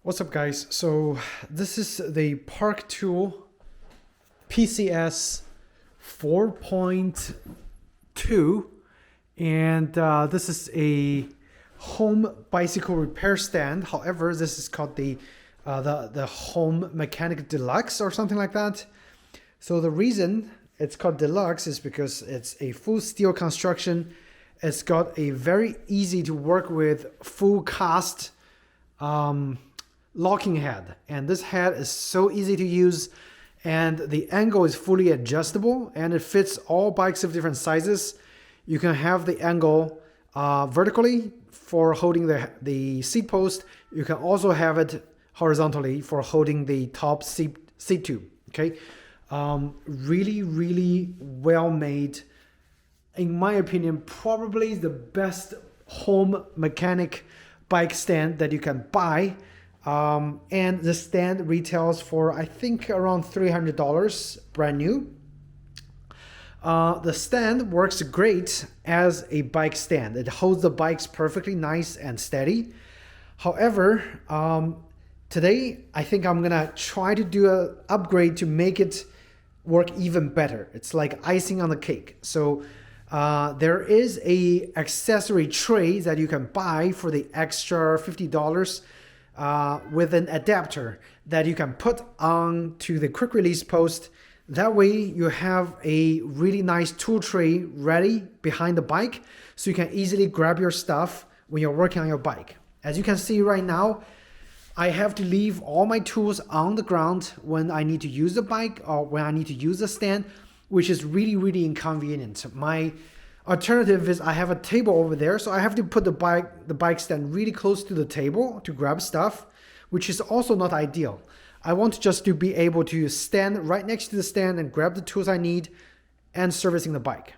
What's up, guys? So this is the Park 2 PCS 4.2, and this is a home bicycle repair stand. However, this is called the Home Mechanic Deluxe or something like that. So the reason it's called Deluxe is because it's a full steel construction. It's got a very easy to work with full cast locking head, and this head is so easy to use, and the angle is fully adjustable, and it fits all bikes of different sizes. You can have the angle vertically for holding the seat post. You can also have it horizontally for holding the top seat tube. Okay, really well made. In my opinion, probably the best home mechanic bike stand that you can buy. And the stand retails for, I think, around $300 brand new. The stand works great as a bike stand. It holds the bikes perfectly nice and steady. However, today I think I'm gonna try to do an upgrade to make it work even better. It's like icing on the cake. So there is a accessory tray that you can buy for the extra $50 with an adapter that you can put on to the quick release post. That way you have a really nice tool tray ready behind the bike, so you can easily grab your stuff when you're working on your bike. As you can see right now, I have to leave all my tools on the ground when I need to use the bike or when I need to use the stand, which is really inconvenient. My alternative is I have a table over there, so I have to put the bike stand really close to the table to grab stuff, which is also not ideal. I want just to be able to stand right next to the stand and grab the tools I need and servicing the bike.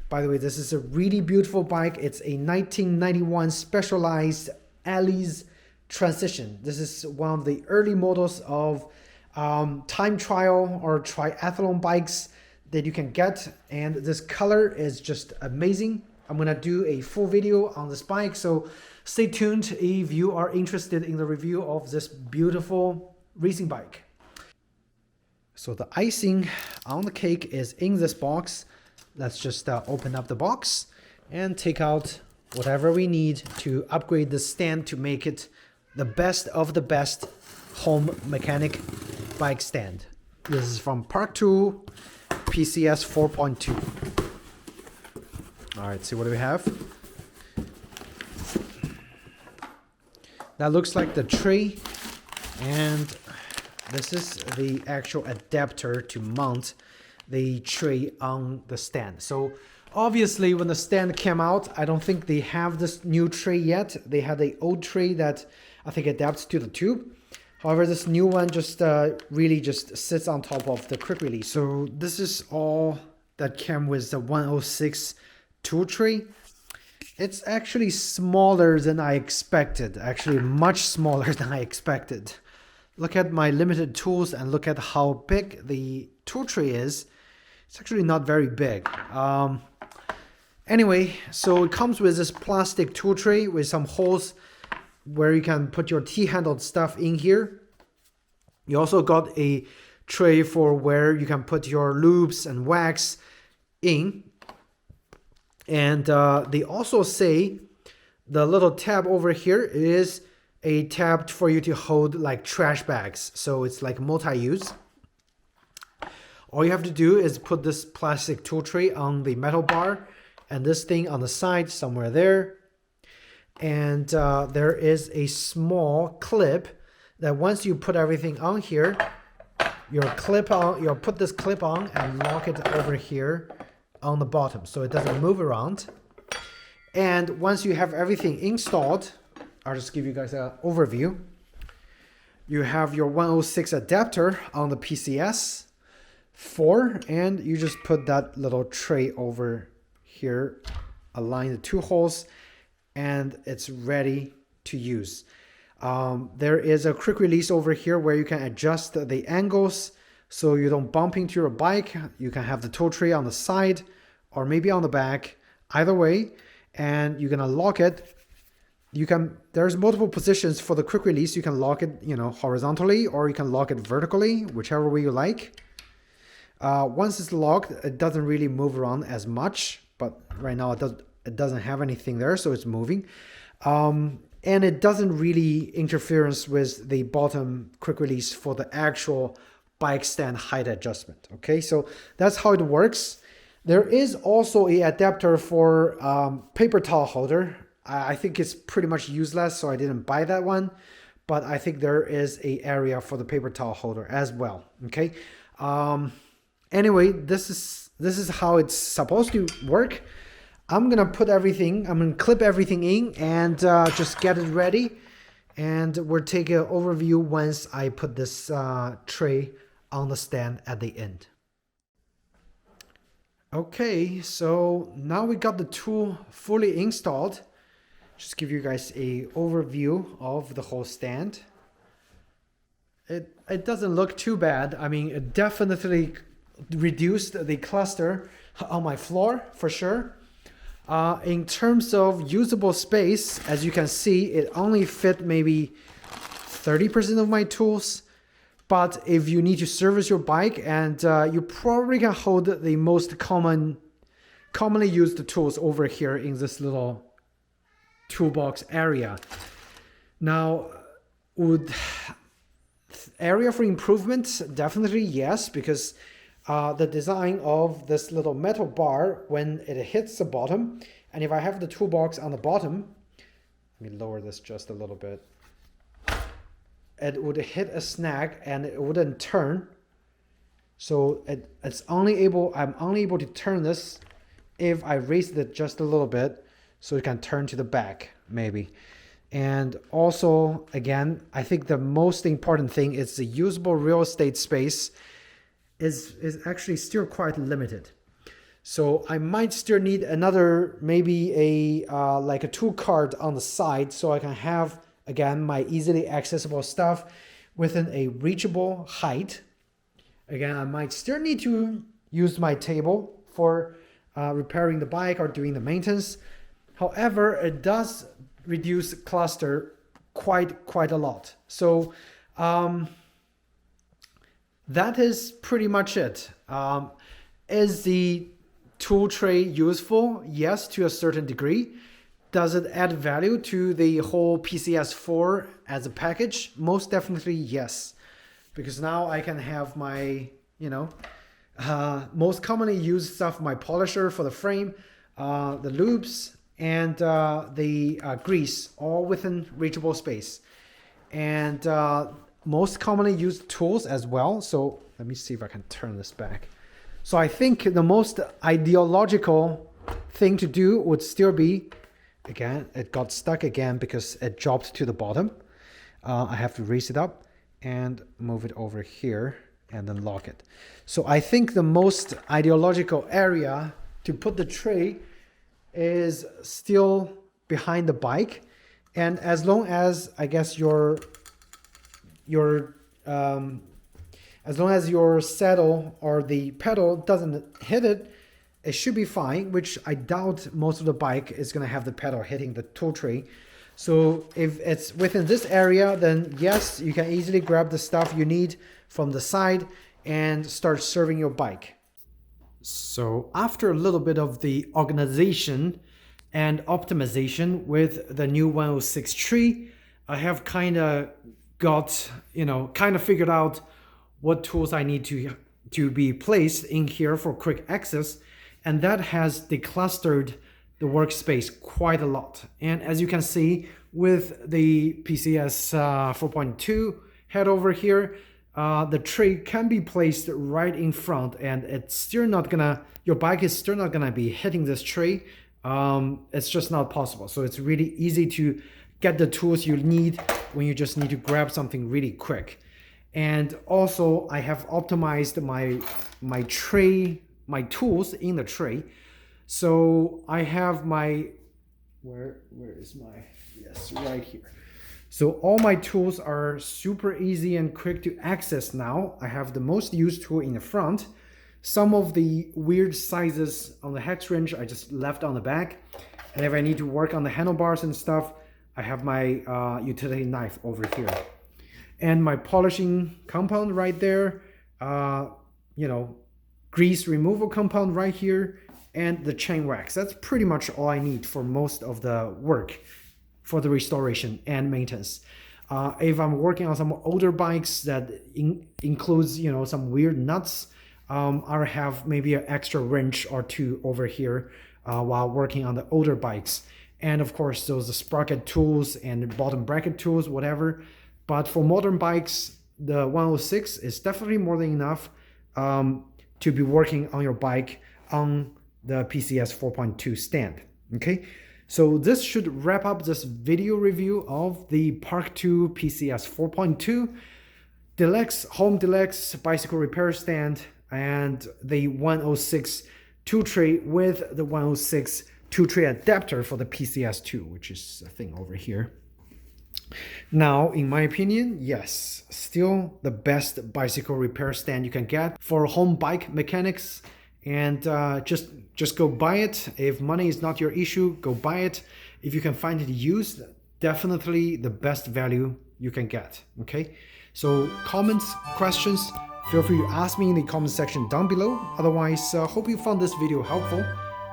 By the way, this is a really beautiful bike. It's a 1991 Specialized Alice Transition. This is one of the early models of time trial or triathlon bikes that you can get, and this color is just amazing. I'm gonna do a full video on this bike, so stay tuned if you are interested in the review of this beautiful racing bike. So the icing on the cake is in this box. Let's just open up the box and take out whatever we need to upgrade the stand to make it the best of the best home mechanic bike stand. This is from Park 2 PCS 4.2. All right, see what do we have? That looks like the tray, and this is the actual adapter to mount the tray on the stand. So obviously when the stand came out, I don't think they have this new tray yet. They had the old tray that I think adapts to the tube. However, this new one just really just sits on top of the quick release. So this is all that came with the 106 tool tray. It's actually smaller than I expected, actually much smaller than I expected. Look at my limited tools and look at how big the tool tray is. It's actually not very big. Anyway, so it comes with this plastic tool tray with some holes where you can put your T-handled stuff in here. You also got a tray for where you can put your lubes and wax in. And they also say the little tab over here is a tab for you to hold like trash bags. So it's like multi-use. All you have to do is put this plastic tool tray on the metal bar and this thing on the side somewhere there. And there is a small clip that once you put everything on here, you'll put this clip on and lock it over here on the bottom so it doesn't move around. And once you have everything installed, I'll just give you guys an overview. You have your 106 adapter on the PCS 4, and you just put that little tray over here, align the two holes, and it's ready to use. There is a quick release over here where you can adjust the angles so you don't bump into your bike. You can have the tow tray on the side or maybe on the back, either way, and you're gonna lock it there's multiple positions for the quick release. You can lock it, horizontally, or you can lock it vertically, whichever way you like. Once it's locked, it doesn't really move around as much, but right now it doesn't have anything there, so it's moving. And it doesn't really interference with the bottom quick release for the actual bike stand height adjustment. Okay, so that's how it works. There is also a adapter for paper towel holder. I think it's pretty much useless, so I didn't buy that one. But I think there is a area for the paper towel holder as well. Okay. Anyway, this is how it's supposed to work. I'm gonna clip everything in and just get it ready. And we'll take an overview once I put this tray on the stand at the end. Okay, so now we got the tool fully installed. Just give you guys a overview of the whole stand. It doesn't look too bad. I mean, it definitely reduced the cluster on my floor for sure. In terms of usable space, as you can see, it only fit maybe 30% of my tools. But if you need to service your bike, and you probably can hold the most commonly used tools over here in this little toolbox area. Now, would area for improvement? Definitely yes, because the design of this little metal bar, when it hits the bottom, and if I have the toolbox on the bottom, let me lower this just a little bit, it would hit a snag and it wouldn't turn. So I'm only able to turn this if I raise it just a little bit, so it can turn to the back maybe. And also, again, I think the most important thing is the usable real estate space is actually still quite limited. So I might still need another, maybe like a tool cart on the side, so I can have, again, my easily accessible stuff within a reachable height. Again, I might still need to use my table for repairing the bike or doing the maintenance. However, it does reduce cluster quite a lot. So that is pretty much it. Is the tool tray useful? Yes, to a certain degree. Does it add value to the whole PCS 4 as a package? Most definitely yes. Because now I can have my, most commonly used stuff, my polisher for the frame, the loops, and the grease, all within reachable space. And most commonly used tools as well. So let me see if I can turn this back. So I think the most ideological thing to do would still be, again, it got stuck again because it dropped to the bottom. I have to raise it up and move it over here and then lock it. So I think the most ideological area to put the tray is still behind the bike. And as long as, I guess, as long as your saddle or the pedal doesn't hit it, it should be fine, which I doubt most of the bike is going to have the pedal hitting the tool tray. So if it's within this area, then yes, you can easily grab the stuff you need from the side and start serving your bike. So after a little bit of the organization and optimization with the new 106 tree, I have kind of got, figured out what tools I need to be placed in here for quick access. And that has declustered the workspace quite a lot. And as you can see with the PCS 4.2 head over here, the tray can be placed right in front, and it's still not gonna, your bike is still not gonna be hitting this tray. It's just not possible. So it's really easy to get the tools you need when you just need to grab something really quick. And also I have optimized my tray, my tools in the tray. So I have my, where is my, yes, right here. So all my tools are super easy and quick to access now. I have the most used tool in the front. Some of the weird sizes on the hex wrench I just left on the back. And if I need to work on the handlebars and stuff, I have my utility knife over here. And my polishing compound right there, you know, grease removal compound right here, and the chain wax. That's pretty much all I need for most of the work for the restoration and maintenance. If I'm working on some older bikes that includes, you know, some weird nuts, I'll have maybe an extra wrench or two over here while working on the older bikes. And of course, those sprocket tools and bottom bracket tools, whatever. But for modern bikes, the 106 is definitely more than enough to be working on your bike on the PCS 4.2 stand. Okay, so this should wrap up this video review of the Park 2 PCS 4.2 Deluxe Home Deluxe bicycle repair stand and the 106 two-tray with the 106 two-tray adapter for the PCS 2, which is a thing over here. Now, in my opinion, yes, still the best bicycle repair stand you can get for home bike mechanics. And just go buy it. If money is not your issue, go buy it. If you can find it used, definitely the best value you can get. Okay, so comments, questions, feel free to ask me in the comment section down below. Otherwise, hope you found this video helpful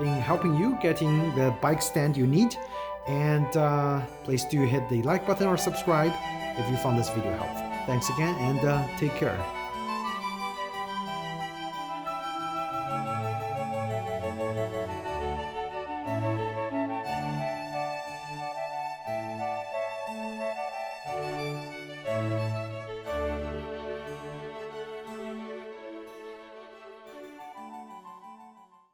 in helping you getting the bike stand you need. And please do hit the like button or subscribe if you found this video helpful. Thanks again, and take care.